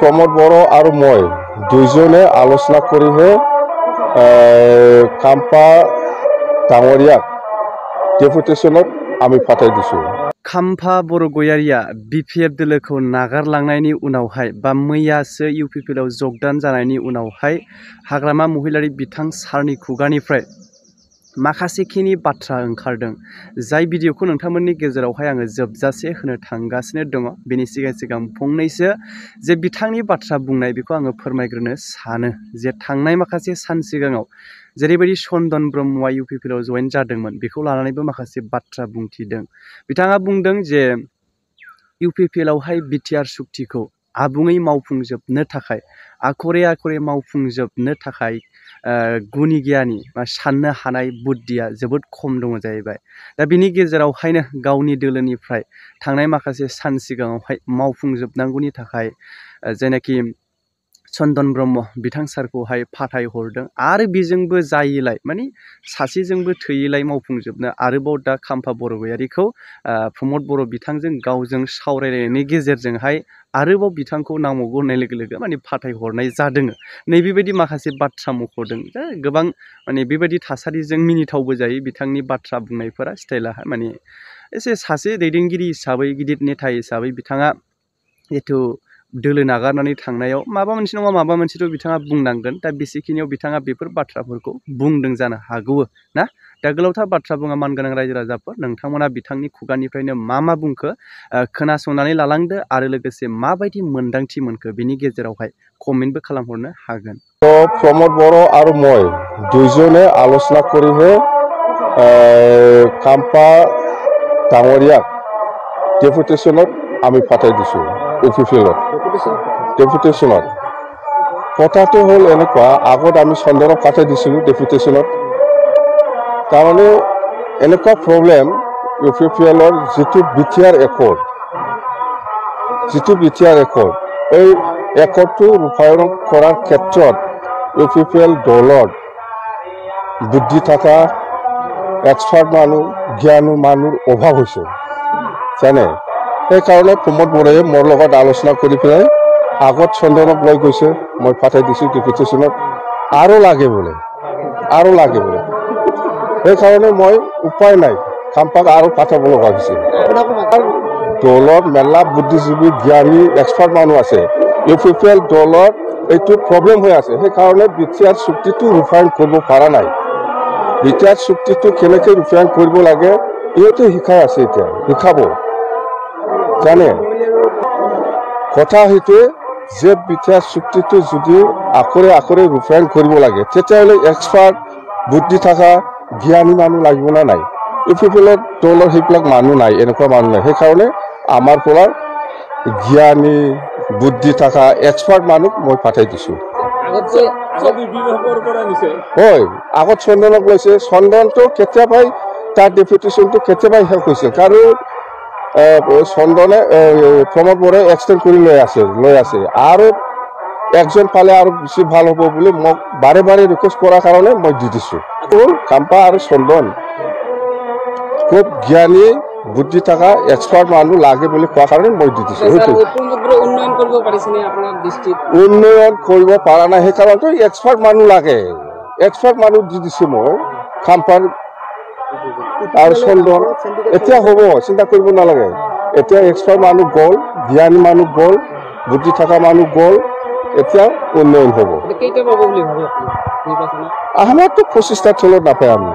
প্ৰমোদ বড়ো আৰু মই দুইজনে আলোচনা কৰিহে খাম্পা ডাঙৰীয়াক ডেপুটেশনত আমি পাঠাই দিছো। खाम्फा बर' गयारिया BPF दोलोखौ नागारलांनायनि उनावहाय बा मैयासो UPPL जगदान जानायनि उनावहाय हाग्रामा महिलारि बिथां सारनि खुगानिफ्राय माखासेखिनि बाथ्रा ओंखारदों। जाय भिडिअखौ नोंथांमोननि गेजेरावहाय आङो जोबजासे होनो थांगासिनो दङ। बेनि सिगां फंनैसो जे बिथांनि बाथ्रा बुंनाय बेखौ आङो फोरमायग्रोनो सानो। जे थांनाय माखासे सान सिगाङाव जेरैबायदि चन्दन ब्रह्मआ UPPL जयेन जादोंमोन बेखौ लानानैबो माखासे बाथ्रा बुंथिदों। बिथाङा बुंदों जे UPPL आवहाय बिटिआर सुक्तिखौ आबुङै मावफुंजोबनो थाखाय आखरे मावफुंजोबनो थाखाय गुनि गियानि बा साननो हानाय बुद्धिया जोबोद खम दङ जाहैबाय। दा बिनि गेजेरावहायनो गावनि दोलोनिफ्राय थांनाय माखासे सान सिगाङावहाय मावफुंजोबनांगौनि थाखाय जेनाखि चन्दन ब्रह्म बिथां सारखौहाय फाथायहरदों आरो बेजोंबो जायैलाय माने सासेजोंबो थैयैलाय मावफुंजोबनो आरोबाव दा खाम्फा बर' गयारिखौ प्रमोद बर' बिथांजों गावजों सावरायलायनायनि गेजेरजोंहाय आरोबाव बिथांखौ नांबावगौ होननाय लोगो लोगो माने फाथायहरनाय जादों। नैबेबायदि माखासे बाथ्रा मख'दों। गोबां माने बेबायदि थासारिजों मिनिथावबो जायो बिथांनि बाथ्रा बुंनायफोरा स्टाइला माने एसे सासे दैदेनगिरि हिसाबै गिदिर नेता हिसाबै बिथाङा जिथु दोलो नागारनानै थांनायाव माबा मोनसे नङा माबा मोनसेथ' बिथाङा बुंनांगोन। दा बेसेखिनियाव बिथाङा बेफोर बाथ्राफोरखौ बुंदों जानो हागौ ना। दा गोलावथार बाथ्रा बुङा मानगोनां रायजो राजाफोर नोंथांमोना बिथांनि खुगानिफ्रायनो मा बुंखो खोनासंनानै लालांदो आरो लोगोसे माबायदि मोन्दांथि मोनखो बिनि गेजेरावहाय कमेन्टबो खालामहरनो हागोन। प्रमोद बड़ो और मैं दुइजने आलोचना करिहे खाम्पा डाঙৰীয়াক डेपुटेशनत आमी पाठाई दिसु। UPPL डेपुटेशनत कथाটো हल এনেকুৱা আগত আমি চন্দনক পাঠাই দিছিলো ডেপুটেশনত। তাৰমানে এনেকুৱা প্ৰব্লেম UPPL যিটো বিটিআৰ একৰ্ড এই একৰ্ডটো ৰূপায়ণ কৰাৰ ক্ষেত্ৰত UPPL দলৰ বুদ্ধি থকা এক্সপাৰ্ট মানুহ জ্ঞানী মানুহৰ অভাৱ হৈছে জানে। সেইকাৰণে প্ৰমোদ বড়োৱে মোৰ লগত আলোচনা কৰি পেলাই আগত চন্দনক লৈ গৈছে, মই পাঠাই দিছোঁ ডেপুটেশনত আৰু লাগে বোলে। সেইকাৰণে মই উপায় নাই খাম্পাক আৰু পাঠাব লগা হৈছে। দলত মেলা বুদ্ধিজীৱী জ্ঞানী এক্সপাৰ্ট মানুহ আছে। UPPL দলত এইটো প্ৰব্লেম হৈ আছে। সেইকাৰণে বিটিআৰ চুক্তিটো ৰূপায়ণ কৰিব পৰা নাই। বিটিআৰ চুক্তিটো কেনেকৈ ৰূপায়ণ কৰিব লাগে ইহঁতে শিকাই আছে, এতিয়া শিকাব জানে। কথা সেইটোৱে যে বিটিআৰ চুক্তিটো যদি আখৰে ৰূপায়ণ কৰিব লাগে তেতিয়াহ'লে এক্সপাৰ্ট বুদ্ধি থকা জ্ঞানী মানুহ লাগিব না নাই। UPPL দলৰ সেইবিলাক মানুহ নাই, এনেকুৱা মানুহ নাই। সেইকাৰণে আমাৰ পৰা জ্ঞানী বুদ্ধি থকা এক্সপাৰ্ট মানুহ মই পাঠাই দিছোঁ। হয়, আগত চন্দনক লৈছে। চন্দনটো কেতিয়াবাই তাৰ ডেপুটেশনটো কেতিয়াবাই শেষ হৈছে, কাৰণ চন্দনে প্ৰমোদ বড়োৱে এক্সটেণ্ড কৰি লৈ আছে আৰু একজন পালে আৰু বেছি ভাল হ'ব বুলি মোক বাৰে ৰিকুৱেষ্ট কৰাৰ কাৰণে মই দি দিছোঁ। খাম্পা আৰু চন্দন খুব জ্ঞানী বুদ্ধি থকা এক্সপাৰ্ট মানুহ লাগে বুলি কোৱাৰ কাৰণে মই দি দিছোঁ। উন্নয়ন কৰিব পৰা নাই, সেইকাৰণে এক্সপাৰ্ট মানুহ লাগে। এক্সপাৰ্ট মানুহ দি দিছোঁ মই খাম্পাৰ আৰু চন্দন। এতিয়া হ'ব, চিন্তা কৰিব নালাগে। এতিয়া এক্সপাৰ্ট মানুহ গ'ল, জ্ঞানী মানুহ গ'ল, বুদ্ধি থকা মানুহ গ'ল, এতিয়া উন্নয়ন হ'ব। আমাৰতো 25টা চলত নাপায়। আমি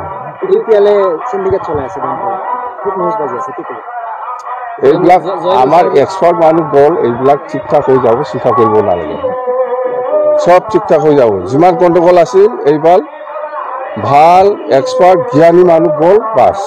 এইবিলাক আমাৰ এক্সপাৰ্ট মানুহ গ'ল, এইবিলাক ঠিক ঠাক হৈ যাব, চিন্তা কৰিব নালাগে। চব ঠিক ঠাক হৈ যাব। যিমান গণ্ডগোল আছিল এইবাৰ ভাল এক্সপাৰ্ট জ্ঞানী মানুহ গ'ল, বাছ।